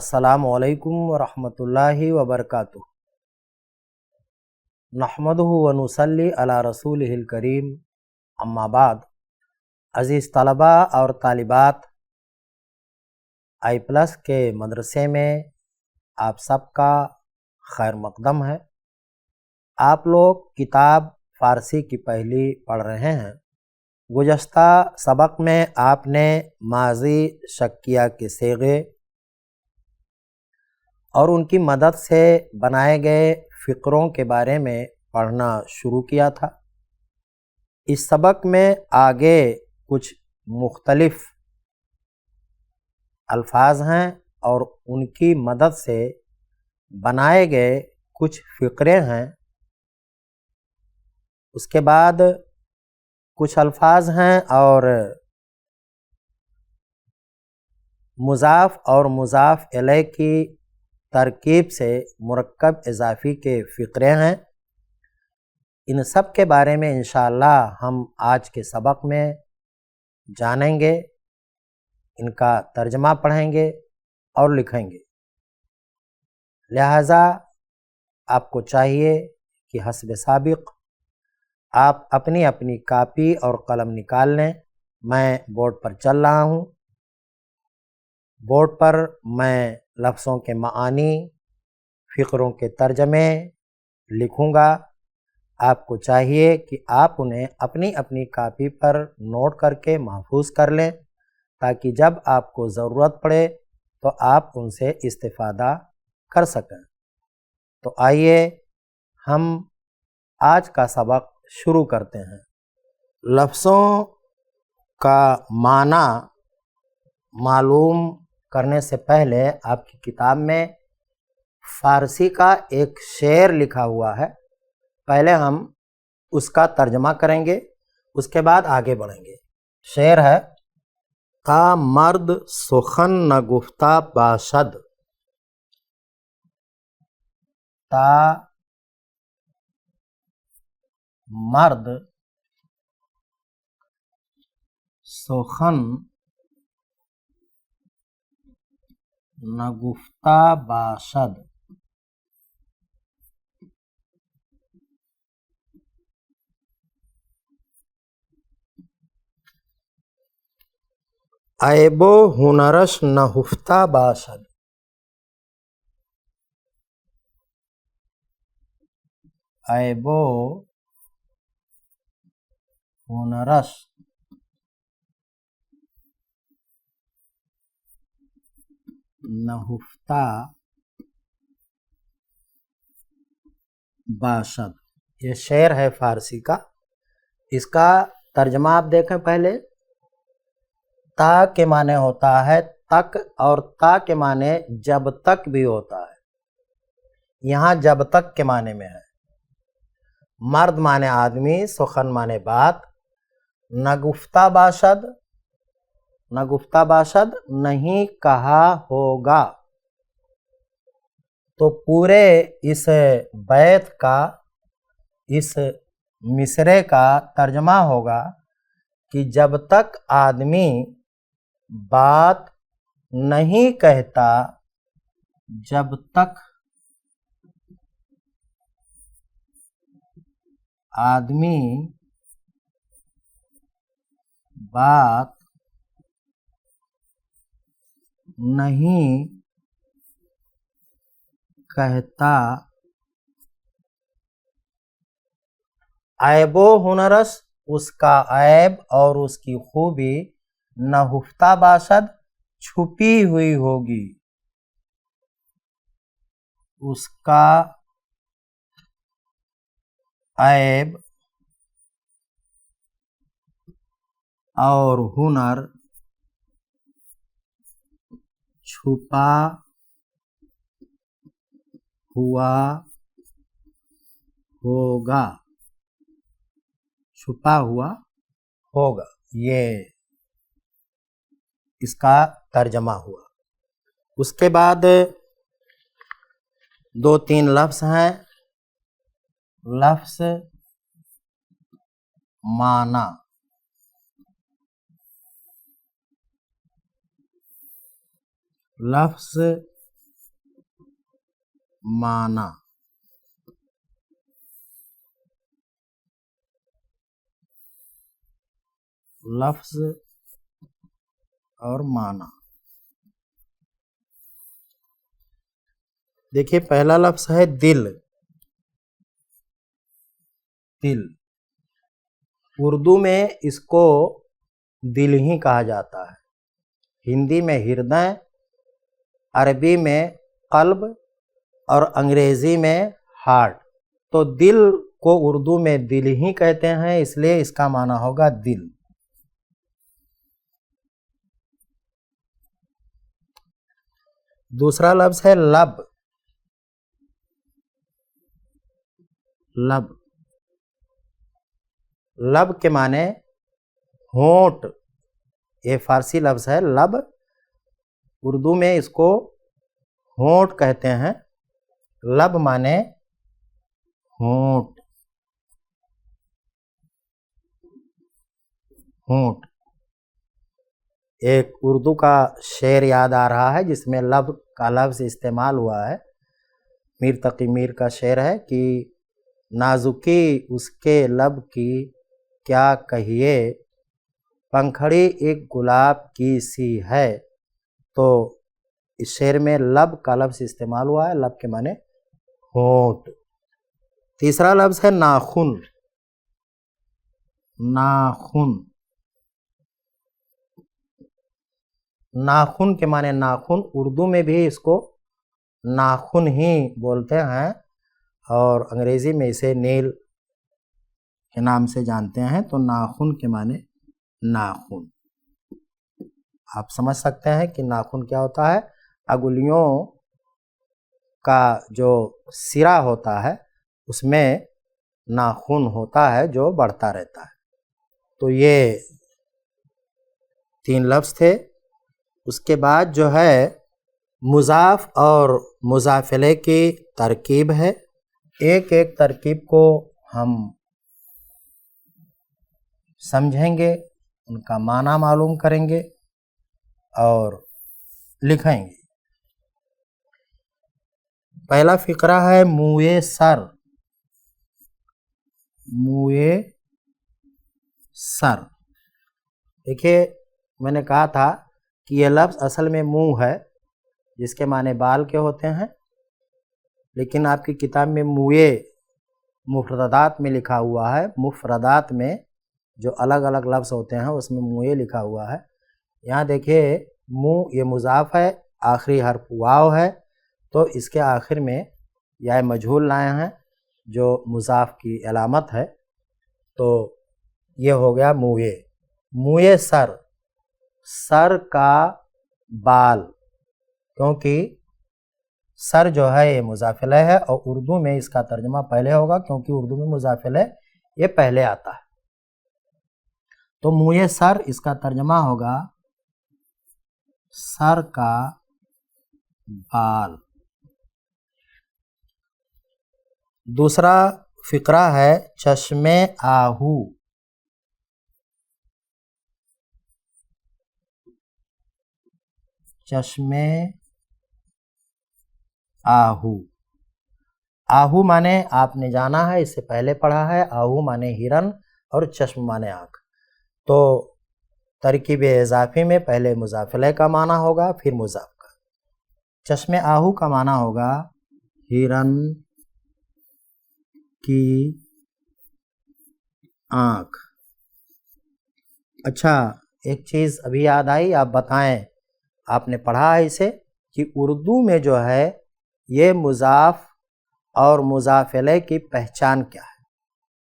अस्सलामु अलैकुम वरहमतुल्लाहि वबरकातुहू। नहमदुहु व नुसल्ली अला रसूलिहिल करीम, अम्मा बाद। अज़ीज़ तलबा और तालिबात, आई+ के मदरसे में आप सबका खैर मक़दम है। आप लोग किताब फ़ारसी की पहली पढ़ रहे हैं। गुज़श्ता सबक में आपने माज़ी शक्किया के सीग़े और उनकी मदद से बनाए गए फ़िक्रों के बारे में पढ़ना शुरू किया था। इस सबक में आगे कुछ मुख्तलिफ़ अल्फाज हैं और उनकी मदद से बनाए गए कुछ फ़िक्रे हैं। उसके बाद कुछ अल्फाज हैं और मुज़ाफ़ और मुज़ाफ़ इलैह की तरकीब से मुरक्कब इज़ाफ़ी के फ़िक्रे हैं। इन सब के बारे में इंशाअल्लाह हम आज के सबक में जानेंगे, इनका तर्जमा पढ़ेंगे और लिखेंगे। लिहाजा आपको चाहिए कि हस्ब साबिक़ आप अपनी अपनी कापी और कलम निकाल लें। मैं बोर्ड पर चल रहा हूँ। बोर्ड पर मैं लफ्ज़ों के मानी, फ़िक्रों के तर्जमे लिखूँगा। आपको चाहिए कि आप उन्हें अपनी अपनी कापी पर नोट करके महफूज कर लें, ताकि जब आपको ज़रूरत पड़े तो आप उनसे इस्तिफ़ादा कर सकें। तो आइए हम आज का सबक शुरू करते हैं। लफ्ज़ों का माना मालूम करने से पहले आपकी किताब में फ़ारसी का एक शेर लिखा हुआ है। पहले हम उसका तर्जमा करेंगे, उसके बाद आगे बढ़ेंगे। शेर है, ता मर्द सुखन न गुफ्ता बाशद। ता मर्द सुखन न गुफ्ता बाशद। ऐबो हुनरश न हुफ्ता बाशद। ऐबो हुनरश न हुफ्ता बाशद। ये शेर है फ़ारसी का। इसका तर्जमा आप देखें पहले। ता के माने होता है तक, और ता के माने जब तक भी होता है। यहाँ जब तक के माने में है। मर्द माने आदमी, सुखन माने बात, नगुफ्ता बाशद, नगुफ्ता बाशद नहीं कहा होगा। तो पूरे इस बैत का, इस मिसरे का तर्जमा होगा कि जब तक आदमी बात नहीं कहता, जब तक आदमी बात नहीं कहता, ऐबो हुनरस उसका ऐब और उसकी खूबी, न हुफ्ता बाशद छुपी हुई होगी। उसका ऐब और हुनर छुपा हुआ होगा, छुपा हुआ होगा। ये इसका तर्जमा हुआ। उसके बाद 2-3 लफ्ज़ हैं। लफ्ज़ माना, लफ्ज़ माना। लफ्ज और माना। देखिए पहला लफ्ज है दिल। दिल उर्दू में इसको दिल ही कहा जाता है, हिंदी में हृदय, अरबी में कल्ब और अंग्रेजी में हार्ट। तो दिल को उर्दू में दिल ही कहते हैं, इसलिए इसका माना होगा दिल। दूसरा लफ्ज है लब। लब लब के माने होंठ। ये फारसी लफ्ज है लब, उर्दू में इसको होंठ कहते हैं। लब माने होंठ। होंठ। एक उर्दू का शेर याद आ रहा है जिसमें लब का लफ्ज इस्तेमाल हुआ है। मीर तकी मीर का शेर है कि नाजुकी उसके लब की क्या कहिए, पंखड़ी एक गुलाब की सी है। तो इस शेर में लब का लफ्ज इस्तेमाल हुआ है, लब के माने होंठ। तीसरा लफ्ज है नाखून। नाखून। नाखून के माने नाखून, उर्दू में भी इसको नाखून ही बोलते हैं और अंग्रेजी में इसे नेल के नाम से जानते हैं। तो नाखून के माने नाखून। आप समझ सकते हैं कि नाखून क्या होता है। अंगुलियों का जो सिरा होता है उसमें नाखून होता है जो बढ़ता रहता है। तो ये 3 लफ्ज थे। उसके बाद जो है मुज़ाफ और मुज़ाफ़िले की तरकीब है। एक एक तरकीब को हम समझेंगे, उनका माना मालूम करेंगे और लिखेंगे। पहला फ़िक्रा है मुए सर। मुए सर। देखिए मैंने कहा था कि यह लफ्ज़ असल में मुंह है, जिसके माने बाल के होते हैं, लेकिन आपकी किताब में मुए मुफ़रदात में लिखा हुआ है। मुफ़रदात में जो अलग अलग लफ्ज़ होते हैं उसमें मुए लिखा हुआ है। यहाँ देखिए मुँह ये मुज़ाफ़ है, आखिरी हर्फ वाव है, तो इसके आखिर में या मजहूल लाए हैं जो मुज़ाफ़ की अलामत है। तो ये हो गया मुए। मुए सर, सर का बाल, क्योंकि सर जो है ये मुज़ाफ़िल है और उर्दू में इसका तर्जुमा पहले होगा, क्योंकि उर्दू में मुज़ाफ़िल ये पहले आता है। तो मुए सर इसका तर्जुमा होगा सर का बाल। दूसरा फ़िक्रा है चश्मे आहू। चश्मे आहू। आहू माने आपने जाना है, इससे पहले पढ़ा है। आहू माने हिरन और चश्म माने आँख। तो तरकीब इजाफी में पहले मुज़ाफ़िले का माना होगा फिर मुज़ाफ़ का। चश्मे आहू का माना होगा हिरन की आँख। अच्छा एक चीज़ अभी याद आई, आप बताएं, आपने पढ़ा है इसे कि उर्दू में जो है ये मुज़ाफ़ और मुज़ाफ़िले की पहचान क्या है।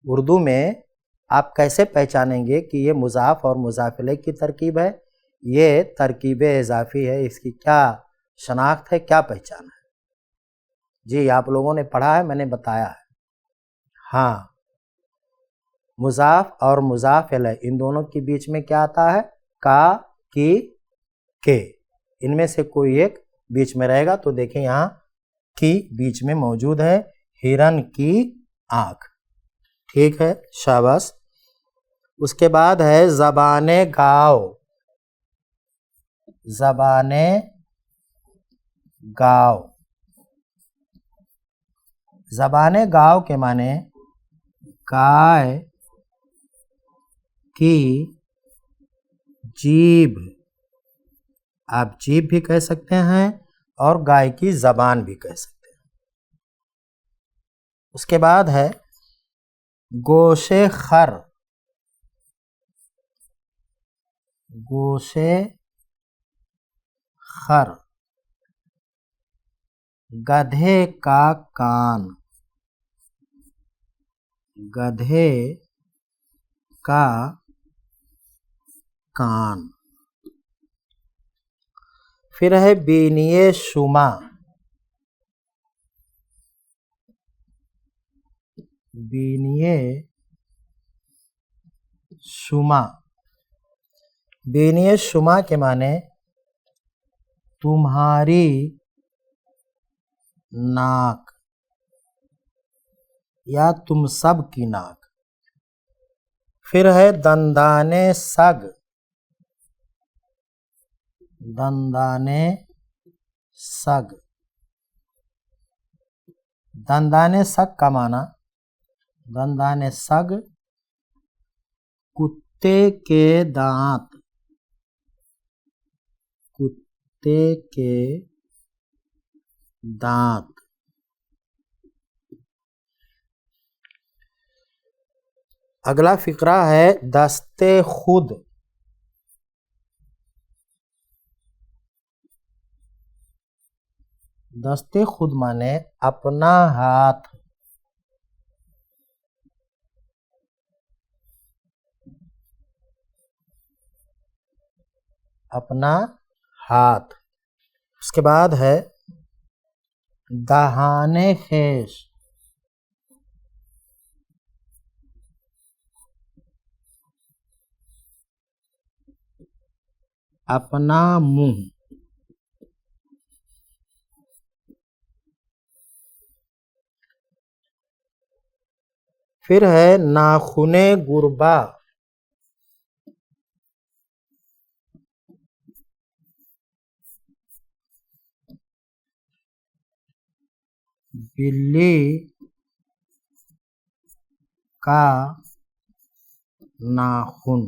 उर्दू में आप कैसे पहचानेंगे कि ये मुज़ाफ़ और मुज़ाफ़िले की तरकीब है, ये तरकीब इजाफ़ी है, इसकी क्या शनाख्त है, क्या पहचान है। जी आप लोगों ने पढ़ा है, मैंने बताया है। हाँ, मुज़ाफ़ और मुज़ाफ़िले इन दोनों के बीच में क्या आता है, का, की, के, इनमें से कोई एक बीच में रहेगा। तो देखें यहाँ की बीच में मौजूद है, हिरन की आँख। ठीक है, शाबाश। उसके बाद है ज़बाने गाओ। ज़बाने गाओ। ज़बाने गाँव के माने गाय की जीभ, आप जीभ भी कह सकते हैं और गाय की ज़बान भी कह सकते हैं। उसके बाद है गोशे खर, गोशे खर, गधे का कान, गधे का कान। फिर है बीनिये शुमा, बीनिये शुमा, बीनिये शुमा के माने तुम्हारी नाक या तुम सब की नाक। फिर है दंदाने सग, दंदाने सग, दंदाने सग का माना, दंदाने सग कुत्ते के दांत, कुत्ते के दांत। अगला फिक्रा है दस्ते खुद, दस्ते खुद माने अपना हाथ, अपना हाथ। उसके बाद है दहाने खेश, अपना मुंह। फिर है नाखूने गुरबा, बिल्ली का नाखून।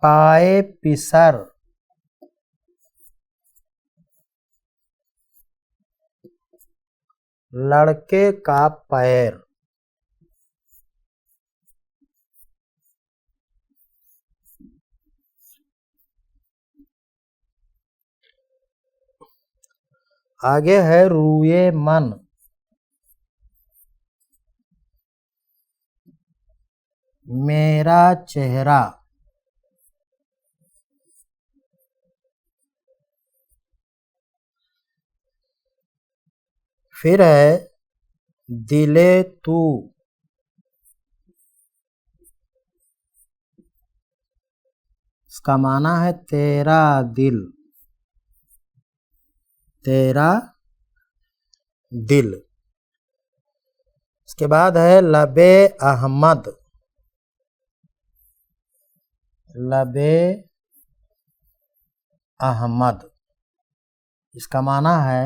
पाए पिसर, लड़के का पैर। आगे है रूए मन, मेरा चेहरा। फिर है दिले तू, इसका माना है तेरा दिल, तेरा दिल। इसके बाद है लबे अहमद, लबे अहमद, इसका माना है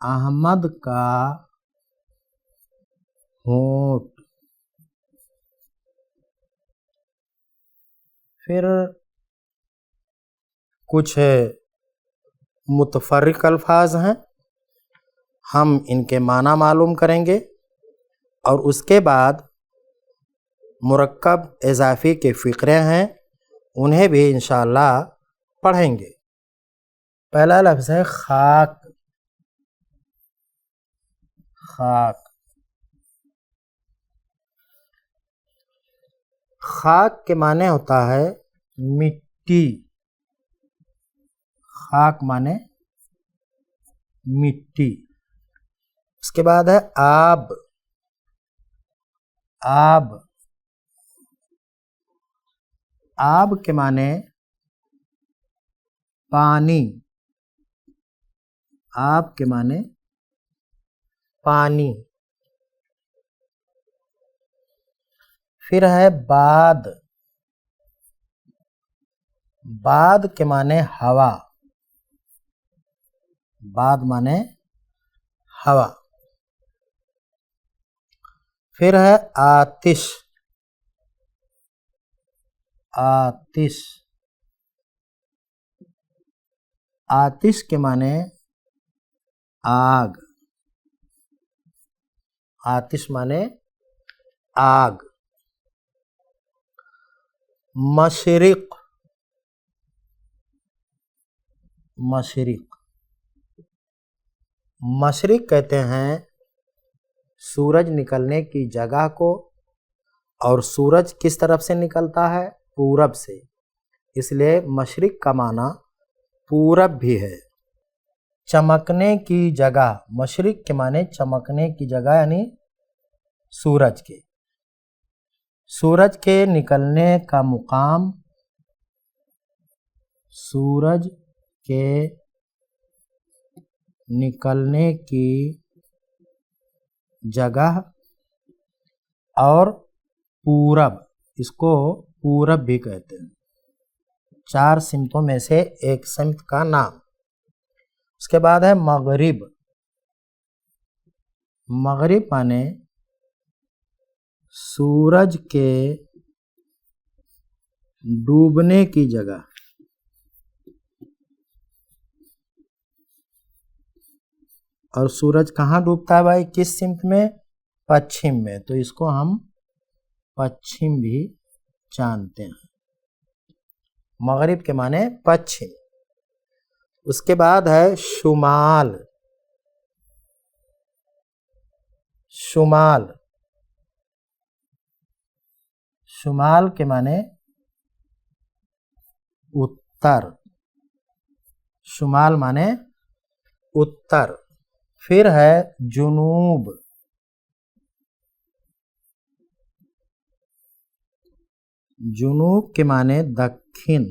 अहमद का होंठ। फिर कुछ मुतफर्रिक अल्फाज हैं, हम इनके माना मालूम करेंगे और उसके बाद मुरक्कब इजाफी के फ़िक्रे हैं, उन्हें भी इंशाअल्लाह पढ़ेंगे। पहला लफ्ज़ है खाक, खाक। खाक के माने होता है मिट्टी, खाक माने मिट्टी। उसके बाद है आब, आब, आब के माने पानी, आब के माने पानी। फिर है बाद, बाद के माने हवा, बाद माने हवा। फिर है आतिश। आतिश, आतिश के माने आग। आतिश माने आग। मशरिक। मशरिक, मशरिक कहते हैं सूरज निकलने की जगह को, और सूरज किस तरफ से निकलता है? पूरब से, इसलिए मशरिक का माना पूरब भी है। चमकने की जगह, मशरिक के माने चमकने की जगह यानी सूरज के। सूरज के निकलने का मुकाम, सूरज के निकलने की जगह और पूरब, इसको पूरब भी कहते हैं। 4 सिमतों में से एक सिमत का नाम। उसके बाद है मगरिब। मगरिब माने सूरज के डूबने की जगह। और सूरज कहाँ डूबता है भाई? किस सिमत में? पश्चिम में, तो इसको हम पश्चिम भी जानते हैं। मगरिब के माने पश्चिम। उसके बाद है शुमाल। शुमाल, शुमाल के माने उत्तर। शुमाल माने उत्तर। फिर है जुनूब। जुनूब के माने दक्षिण।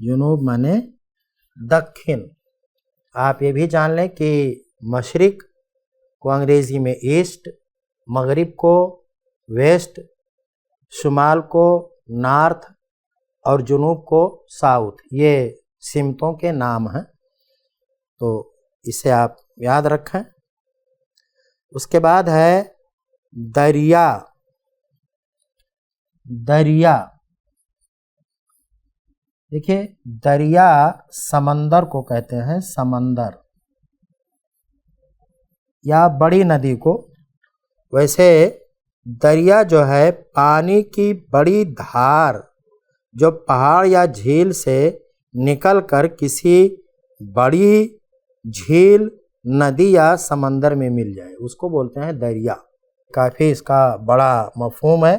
जुनूब माने दक्षिण। आप ये भी जान लें कि मशरिक को अंग्रेजी में ईस्ट, मगरिब को वेस्ट, शुमाल को नॉर्थ और जुनूब को साउथ, ये सिमतों के नाम हैं, तो इसे आप याद रखें। उसके बाद है दरिया। दरिया, देखिए दरिया समंदर को कहते हैं, समंदर या बड़ी नदी को। वैसे दरिया जो है पानी की बड़ी धार जो पहाड़ या झील से निकलकर किसी बड़ी झील, नदी या समंदर में मिल जाए, उसको बोलते हैं दरिया। काफ़ी इसका बड़ा मफहूम है।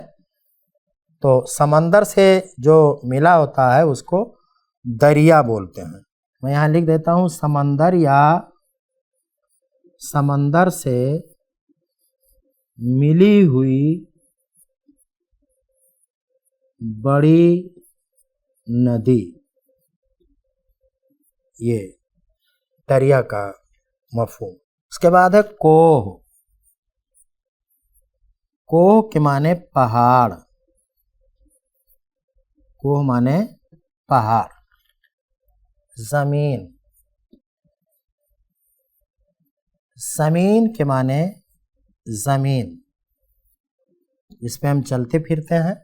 तो समंदर से जो मिला होता है उसको दरिया बोलते हैं। मैं यहाँ लिख देता हूँ समंदर या समंदर से मिली हुई बड़ी नदी, ये दरिया का मफहूम। उसके बाद है कोह। कोह के माने पहाड़। कोह माने पहाड़। जमीन। जमीन के माने जमीन, इस पे हम चलते फिरते हैं,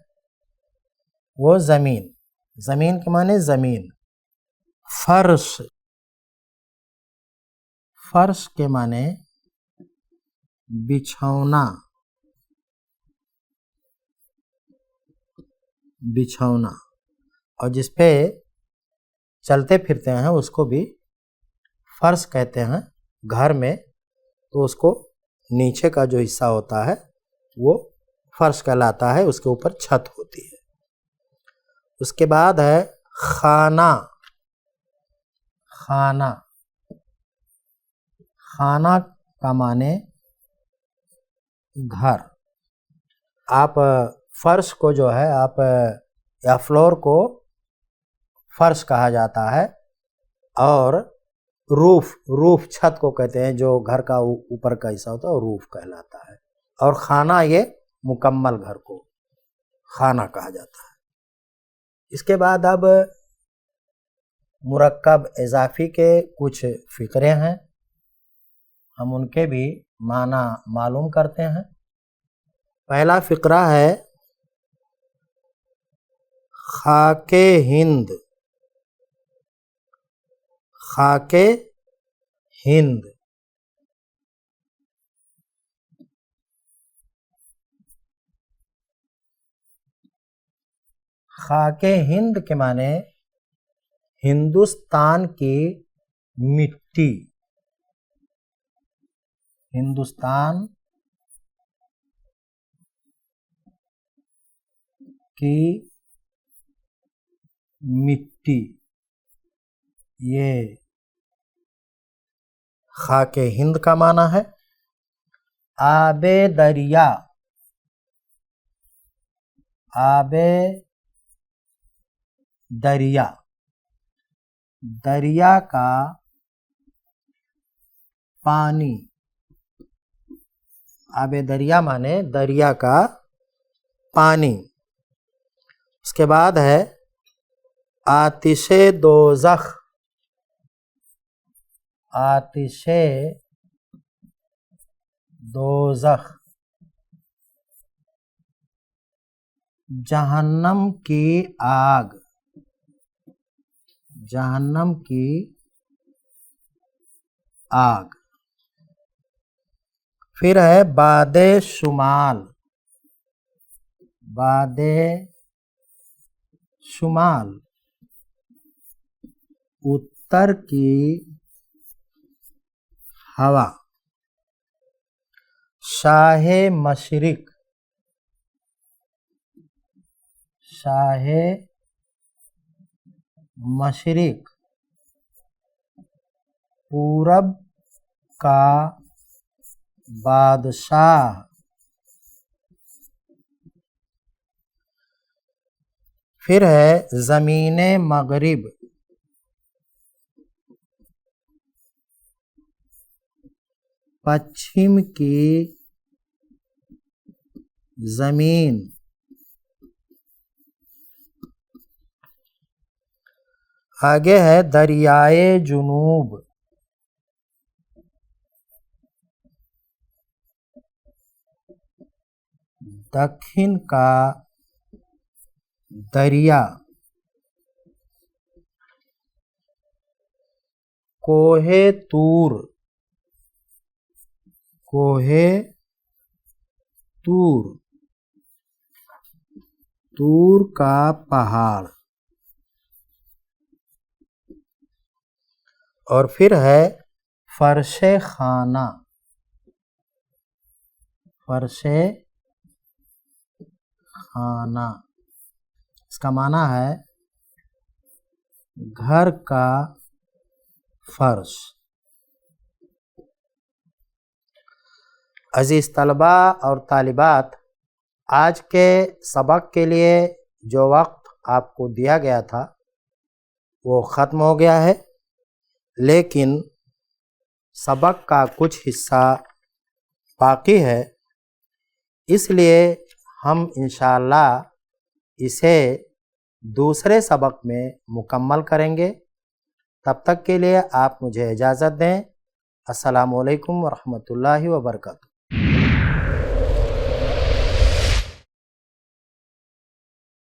वो जमीन। जमीन के माने जमीन। फर्श। फर्श के माने बिछौना। बिछौना, और जिस पे चलते फिरते हैं उसको भी फर्श कहते हैं। घर में तो उसको नीचे का जो हिस्सा होता है वो फर्श कहलाता है, उसके ऊपर छत होती है। उसके बाद है खाना। खाना, खाना का माने घर। आप फर्श को जो है आप या फ्लोर को फर्श कहा जाता है, और रूफ, रूफ छत को कहते हैं, जो घर का ऊपर का हिस्सा होता है वो रूफ कहलाता है। और खाना, ये मुकम्मल घर को खाना कहा जाता है। इसके बाद अब मुरक्कब इजाफी के कुछ फ़िक्रे हैं, हम उनके भी माना मालूम करते हैं। पहला फ़िक्रा है खाके हिंद। खाके हिंद खाके हिंद के माने हिंदुस्तान की मिट्टी। हिंदुस्तान की मिट्टी, ये खाके हिंद का माना है। आबे दरिया। आबे दरिया, दरिया का पानी। आबे दरिया माने दरिया का पानी। उसके बाद है आतिशे दोज़ख। आतिशे दोज़ख, जहन्नम की आग। जहन्नम की आग। फिर है बादे शुमाल। बादे शुमाल, उत्तर की हवा। शाहे मशरिक। शाहे मशरिक, पूरब का बादशाह। फिर है ज़मीने मगरिब। पश्चिम की ज़मीन। आगे है दरियाए जुनूब। दक्षिण का दरिया। कोहे तूर। कोहे तूर, तूर का पहाड़। और फिर है फर्शे खाना। फर्शे खाना, इसका माना है घर का फर्श। अजीज़ तलबा और तालिबात, आज के सबक के लिए जो वक्त आपको दिया गया था वो ख़त्म हो गया है, लेकिन सबक का कुछ हिस्सा बाकी है, इसलिए हम इंशाअल्लाह इसे दूसरे सबक में मुकम्मल करेंगे। तब तक के लिए आप मुझे इजाज़त दें। अस्सलामु अलैकुम व रहमतुल्लाहि व बरकातुहू।